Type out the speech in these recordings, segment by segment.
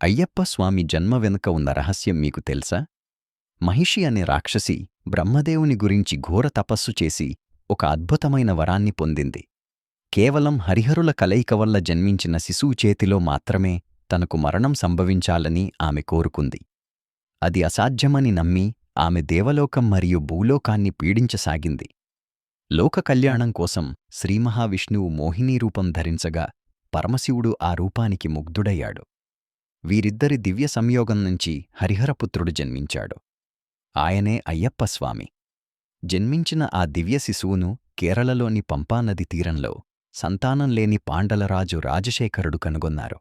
అయ్యప్ప స్వామి జన్మ వెనుక ఉన్న రహస్యం మీకు తెలుసా? మహిషి అనే రాక్షసి బ్రహ్మదేవుని గురించి ఘోర తపస్సు చేసి ఒక అద్భుతమైన వరాన్ని పొందింది. కేవలం హరిహరుల కలయిక వల్ల జన్మించిన శిశువు చేతిలో మాత్రమే తనకు మరణం సంభవించాలని ఆమె కోరుకుంది. అది అసాధ్యమని నమ్మి ఆమె దేవలోకం మరియు భూలోకాన్ని పీడించసాగింది. లోక కళ్యాణం కోసం శ్రీమహావిష్ణువు మోహినీ రూపం ధరించగా పరమశివుడు ఆ రూపానికి ముగ్ధుడయ్యాడు. వీరిద్దరి దివ్య సంయోగం నుంచి హరిహరపుత్రుడు జన్మించాడు. ఆయనే అయ్యప్పస్వామి. జన్మించిన ఆ దివ్య శిశువును కేరళలోని పంపానది తీరంలో సంతానం లేని పాండలరాజు రాజశేఖరుడు కనుగొన్నారు.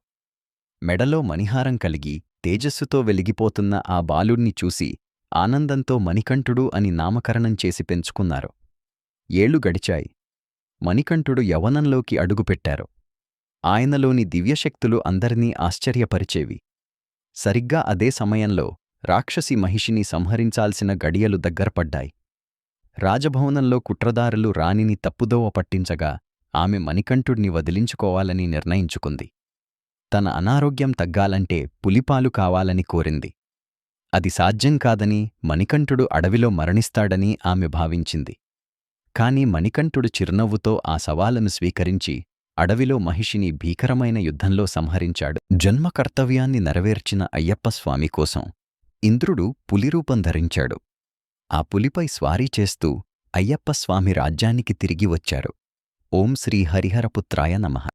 మెడలో మణిహారం కలిగి తేజస్సుతో వెలిగిపోతున్న ఆ బాలుణ్ణి చూసి ఆనందంతో మణికంఠుడు అని నామకరణం చేసి పెంచుకున్నారు. ఏళ్లు గడిచాయి. మణికంఠుడు యవ్వనంలోకి అడుగుపెట్టారు. ఆయనలోని దివ్యశక్తులు అందరినీ ఆశ్చర్యపరిచేవి. సరిగ్గా అదే సమయంలో రాక్షసి మహిషిని సంహరించాల్సిన గడియలు దగ్గరపడ్డాయి. రాజభవనంలో కుట్రదారులు రాణిని తప్పుదోవ పట్టించగా ఆమె మణికంఠుడిని వదిలించుకోవాలని నిర్ణయించుకుంది. తన అనారోగ్యం తగ్గాలంటే పులిపాలు కావాలని కోరింది. అది సాధ్యం కాదని, మణికంఠుడు అడవిలో మరణిస్తాడని ఆమె భావించింది. కాని మణికంఠుడు చిరునవ్వుతో ఆ సవాలును స్వీకరించి అడవిలో మహిషిని భీకరమైన యుద్ధంలో సంహరించాడు. జన్మ కర్తవ్యాన్ని నెరవేర్చిన అయ్యప్పస్వామి కోసం ఇంద్రుడు పులిరూపం ధరించాడు. ఆ పులిపై స్వారీ చేస్తూ అయ్యప్పస్వామి రాజ్యానికి తిరిగి వచ్చారు. ఓం శ్రీ హరిహరపుత్రాయ నమః.